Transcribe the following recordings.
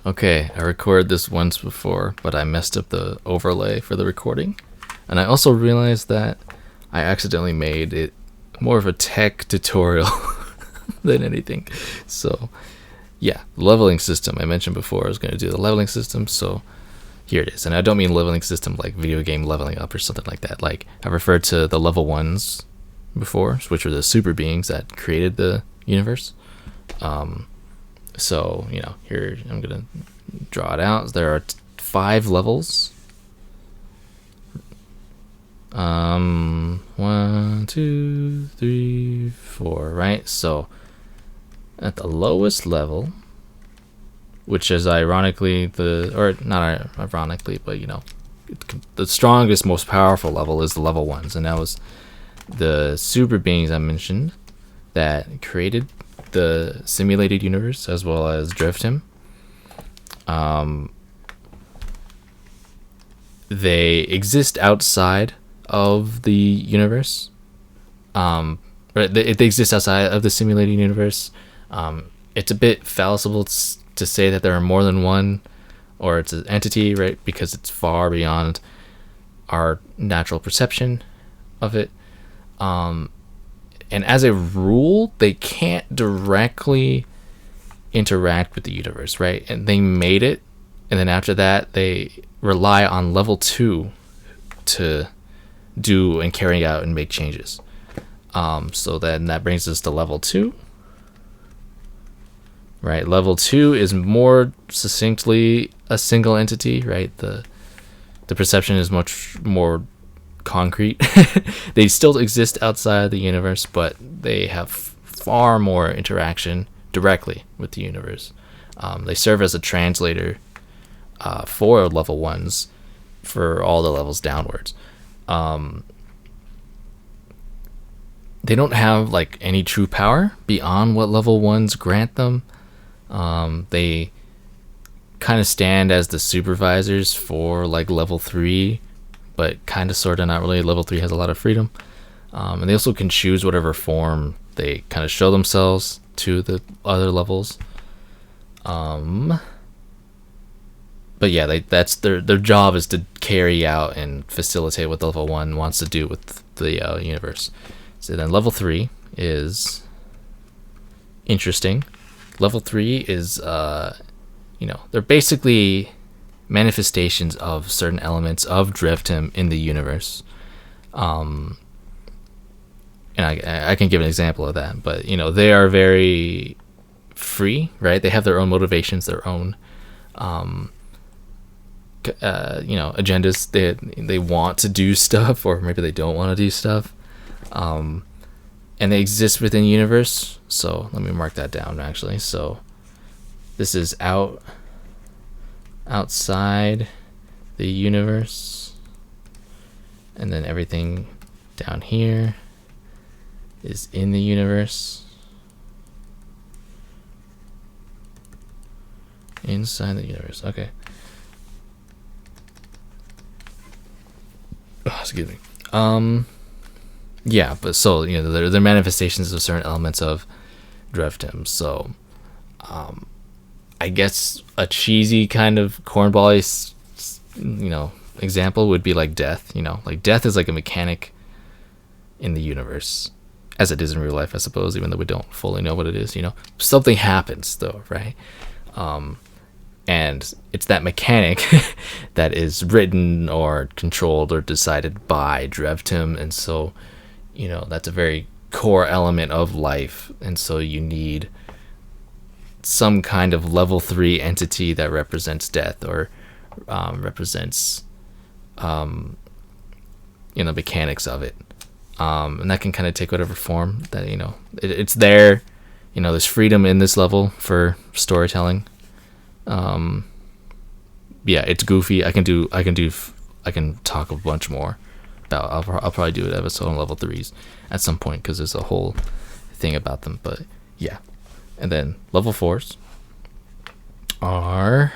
Okay, I recorded this once before, but I messed up the overlay for the recording. And I also realized that I accidentally made it more of a tech tutorial than anything. So, yeah, leveling system. I mentioned before I was going to do the leveling system, so here it is. And I don't mean leveling system like video game leveling up or something like that. Like, I referred to the level ones before, which were the super beings that created the universe. So, here I'm going to draw it out. There are 5 levels. 1, 2, 3, 4, right? So, at the lowest level, which is ironically not ironically, but the strongest, most powerful level is the level 1s. And that was the super beings I mentioned that created the simulated universe, as well as Drevtam. They exist outside of the universe. They exist outside of the simulated universe. It's a bit fallible to say that there are more than one, or it's an entity, right? Because it's far beyond our natural perception of it. And as a rule, they can't directly interact with the universe, right? And they made it, and then after that, they rely on level 2 to do and carry out and make changes. So then that brings us to level 2. Right, level 2 is more succinctly a single entity, right? The perception is much more concrete. They still exist outside the universe, but they have far more interaction directly with the universe. They serve as a translator for level 1s for all the levels downwards. They don't have like any true power beyond what level 1s grant them. They kind of stand as the supervisors for like level 3, but kind of sort of not really. Level 3 has a lot of freedom. And they also can choose whatever form they kind of show themselves to the other levels. But yeah, that's their job is to carry out and facilitate what level 1 wants to do with the universe. So then level 3 is interesting. Level 3 is, they're basically manifestations of certain elements of Drevtam in the universe. And I can give an example of that, but, they are very free, right? They have their own motivations, their own, agendas. They want to do stuff, or maybe they don't want to do stuff. And they exist within the universe. So let me mark that down, actually. So this is outside the universe, and then everything down here is in the universe, inside the universe. Okay. Oh, excuse me. Yeah, but so they're manifestations of certain elements of Drevtam. So, I guess a cheesy kind of cornball, example would be like death. Like death is like a mechanic in the universe, as it is in real life, I suppose. Even though we don't fully know what it is, something happens though, right? And it's that mechanic that is written or controlled or decided by Drevtam, and so. That's a very core element of life, and so you need some kind of level 3 entity that represents death, or represents mechanics of it, and that can kind of take whatever form that it's there. There's freedom in this level for storytelling. Yeah, it's goofy. I can talk a bunch more. I'll probably do it episode on level 3s at some point, because there's a whole thing about them. But yeah, and then level 4s are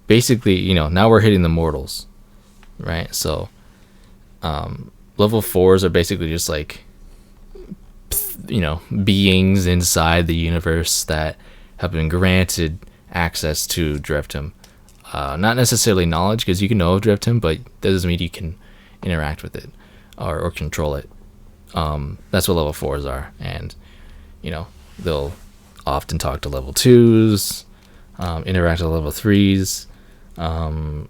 basically now we're hitting the mortals, right? So level 4s are basically just like beings inside the universe that have been granted access to Drevtam. Not necessarily knowledge, because you can know of Drevtam, but that doesn't mean you can interact with it or control it. That's what level 4s are, and they'll often talk to level 2s, interact with level 3s, and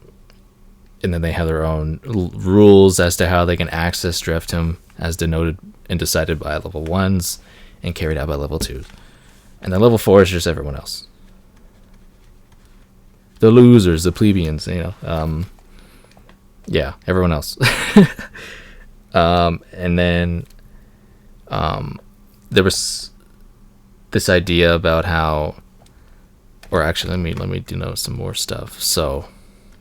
then they have their own rules as to how they can access Drevtam, as denoted and decided by level 1s and carried out by level 2s. And then level 4 is just everyone else. The losers, the plebeians, yeah, everyone else. And then there was this idea about how, or actually, let me denote some more stuff. So,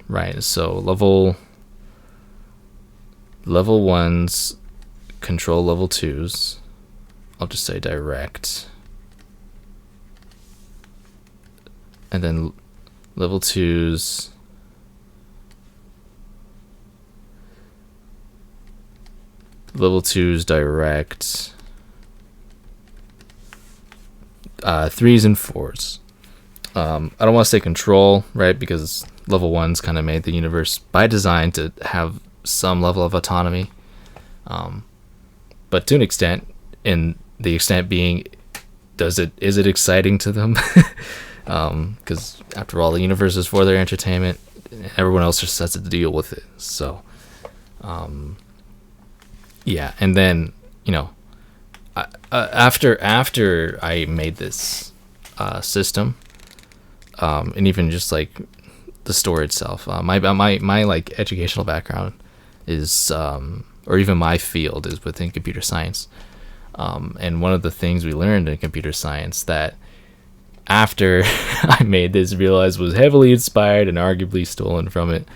right, so level 1s control level 2s. I'll just say direct. And then level 2s direct. 3s and 4s. I don't want to say control, right? Because level 1s kind of made the universe by design to have some level of autonomy. But to an extent, and the extent being, is it exciting to them? Because after all, the universe is for their entertainment. Everyone else just has to deal with it. So, yeah. And then, after I made this system, and even just like the story itself, my like educational background is, or even my field is within computer science. And one of the things we learned in computer science that after I made this, realized was heavily inspired and arguably stolen from it,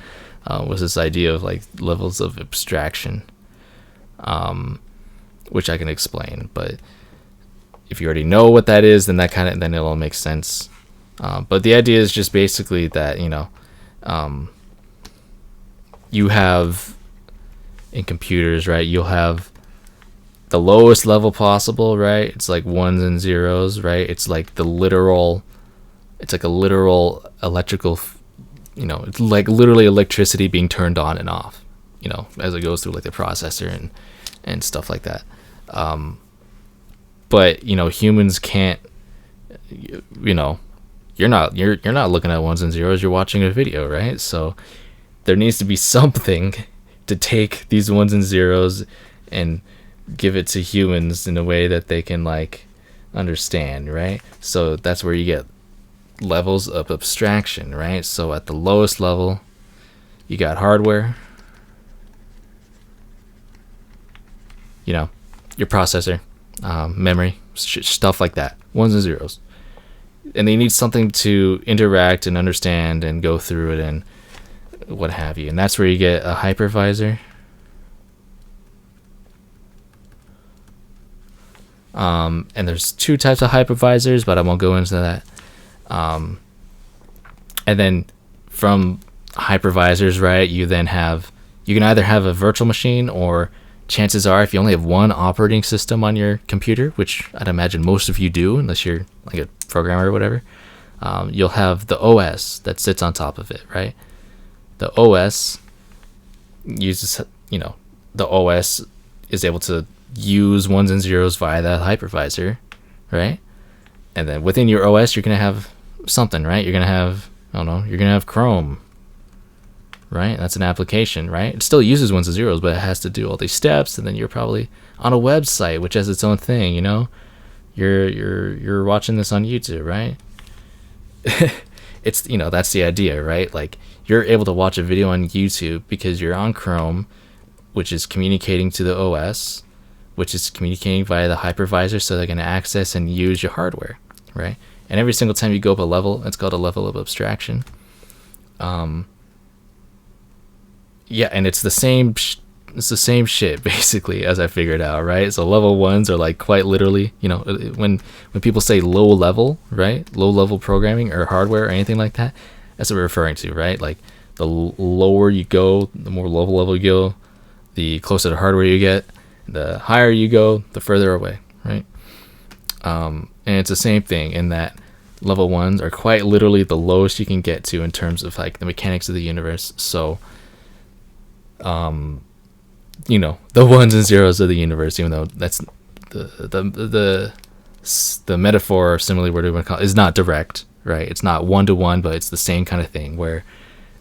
was this idea of like levels of abstraction, which I can explain. But if you already know what that is, then then it all makes sense. But the idea is just basically that you have in computers, right? You'll have the lowest level possible, right? It's like 1s and 0s, right? It's like a literal electrical, it's like literally electricity being turned on and off, as it goes through like the processor and stuff like that. But humans can't, you're not looking at 1s and 0s, you're watching a video, right? So there needs to be something to take these 1s and 0s and give it to humans in a way that they can like understand, right? So that's where you get levels of abstraction, right? So at the lowest level, you got hardware, your processor, memory, stuff like that, 1s and 0s. And they need something to interact and understand and go through it and what have you. And that's where you get a hypervisor. And there's 2 types of hypervisors, but I won't go into that. And then from hypervisors, right, you can either have a virtual machine, or chances are if you only have one operating system on your computer, which I'd imagine most of you do, unless you're like a programmer or whatever, you'll have the OS that sits on top of it, right? The OS uses, the OS is able to use 1s and 0s via that hypervisor, right? And then within your OS, you're going to have something, right? You're going to have, you're going to have Chrome, right? That's an application, right? It still uses 1s and 0s, but it has to do all these steps, and then you're probably on a website, which has its own thing, You're watching this on YouTube, right? It's, that's the idea, right? Like, you're able to watch a video on YouTube because you're on Chrome, which is communicating to the OS, which is communicating via the hypervisor, so they're going to access and use your hardware, right? And every single time you go up a level, it's called a level of abstraction. Yeah, and it's the same shit basically, as I figured out, right? So level 1s are like quite literally, when people say low level, right? Low level programming or hardware or anything like that, that's what we're referring to, right? Like the lower you go, the more level you go, the closer to hardware you get. The higher you go, the further away, right? And it's the same thing in that level ones are quite literally the lowest you can get to in terms of like the mechanics of the universe. So, the ones and zeros of the universe, even though that's the metaphor or simile, whatever you want to call it, is not direct, right? It's not one to one, but it's the same kind of thing where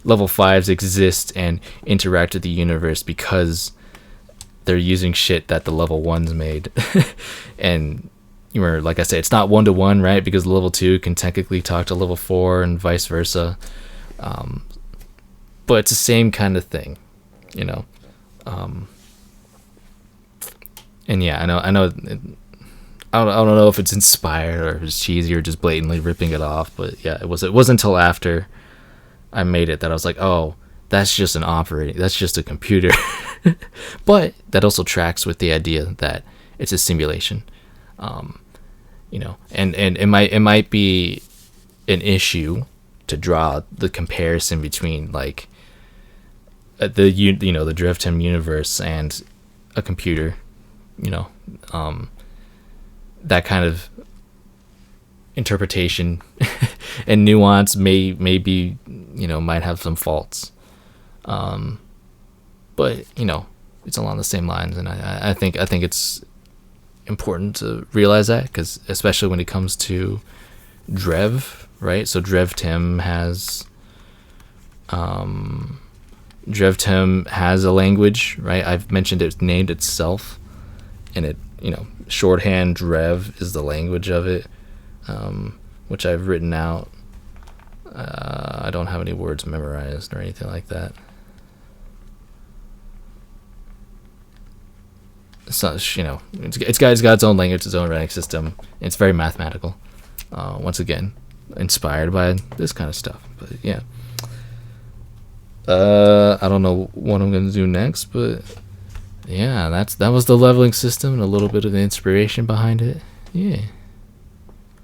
level fives exist and interact with the universe because they're using shit that the level ones made. And like I said, it's not one to one, right? Because level 2 can technically talk to level 4 and vice versa. But it's the same kind of thing, and yeah, I know. I don't know if it's inspired or if it's cheesy or just blatantly ripping it off. But yeah, it wasn't until after I made it that I was like, oh, that's just that's just a computer. But that also tracks with the idea that it's a simulation. And it might be an issue to draw the comparison between like the Drevtam universe and a computer, that kind of interpretation and nuance may be, might have some faults. But it's along the same lines, and I think it's important to realize that, because especially when it comes to Drev, right? So Drevtam has a language, right? I've mentioned it's named itself, and it, shorthand Drev is the language of it, which I've written out. I don't have any words memorized or anything like that. So, it's got its own language, its own rank system. It's very mathematical. Once again, inspired by this kind of stuff. But yeah. I don't know what I'm gonna do next, but yeah, that was the leveling system and a little bit of the inspiration behind it. Yeah.